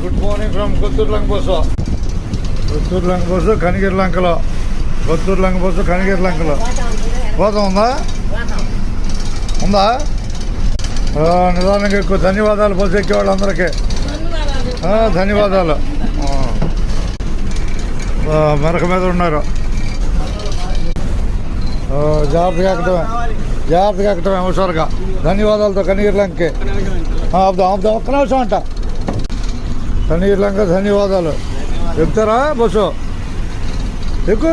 Good morning from Kothuru Lanka bus. Kothuru Lanka bus Kanigiri లంకలో. Kothuru Lanka bus Kanigiri లంకలో. పోతాం ఉందా ఉందా? నిదానంగా ఎక్కువ. ధన్యవాదాలు బస్సు ఎక్కే వాళ్ళందరికీ ధన్యవాదాలు. మెరక మీద ఉన్నారు. జాగ్రత్తగా ఎక్కడమే, జాగ్రత్తగా ఎక్కడమే హుషారుగా. ధన్యవాదాలతో కనిగిరి లంకకి. ఆపుదాం ఒక్క నిమిషం అంట. కనిగిరి లంక ధన్యవాదాలు. ఎక్కుతారా బస్సు? ఎక్కువ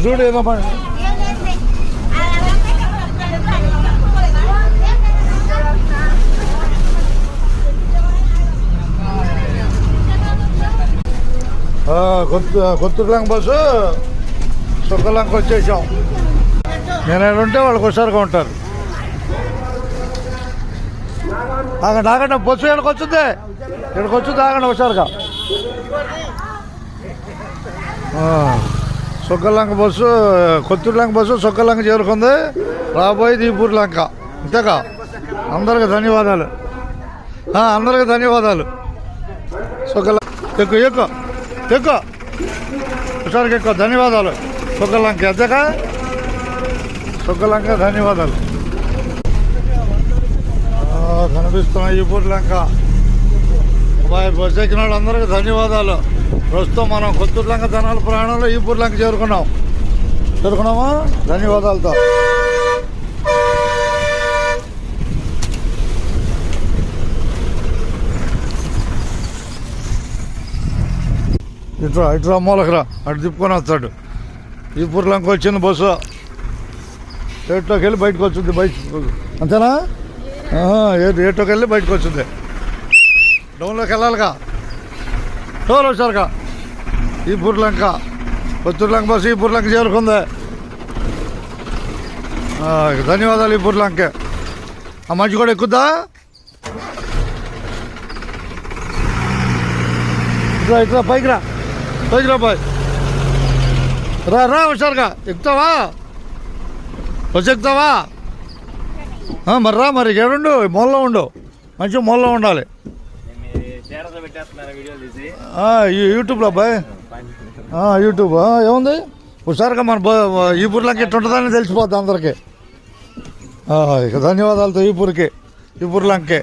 చూడు ఏదో కొత్తూరు లంక బస్సు సుక్కలంక వచ్చేసాం. నేను ఉంటే వాళ్ళకి హుషారుగా ఉంటారు. ఆగండి బస్సు ఇక్కడికి వచ్చింది ఆగండి హుషారుగా. సుక్కలంక బస్సు కొత్తూరు లంక బస్సు సుక్కలంక చేరుకుంది. రాబోయేది ఈపూరు లంక. అంతేగా. అందరికి ధన్యవాదాలు. అందరికి ధన్యవాదాలు. సుక్కలంక ఎక్కువ హుషారుగా ఎక్కువ. ధన్యవాదాలు సుక్కలంక. అంతేగా సుక్కలంక ధన్యవాదాలు. కనిపిస్తున్నాయి ఈపూరు లంక. బస్సు ఎక్కిన వాళ్ళందరికీ ధన్యవాదాలు. ప్రస్తుతం మనం కొత్తూరు లంక జనాల ప్రయాణంలో ఈపూరు లంక చేరుకున్నామా? ధన్యవాదాలతో. ఇట్రా మూలకరా అటు తిప్పుకొని వస్తాడు. ఈపూరు లంక వచ్చింది బస్సు. ఏట్లోకి వెళ్ళి బయటకు వచ్చింది. అంతేనా? ఏట్లోకి వెళ్ళి బయటకు వచ్చింది. డౌన్లోకి వెళ్ళాలిగా. టోల్ వచ్చారుగా. ఈపూరు లంక కొత్తూరు లంక బస్సు ఈపూరు లంక చేరుకుంది. ధన్యవాదాలు ఈపూరు లంకే. ఆ మంచి కూడా ఎక్కుద్దా? ఇట్లా పైకి రా బాయ్. రా హుషారుగా. ఎక్కుతావా? బస్సు ఎక్కుతావా? మరి ఏడుండు. మూలలో ఉండు. మంచిగా మూలలో ఉండాలి. యూట్యూబ్లో బాయ్. యూట్యూబ్ ఏముంది? హుషారుగా మన ఈపూరు లంక ఎట్లా ఉంటుందని తెలిసిపోద్ది అందరికీ. ఇక ధన్యవాదాలతో ఈపూరు లంకే.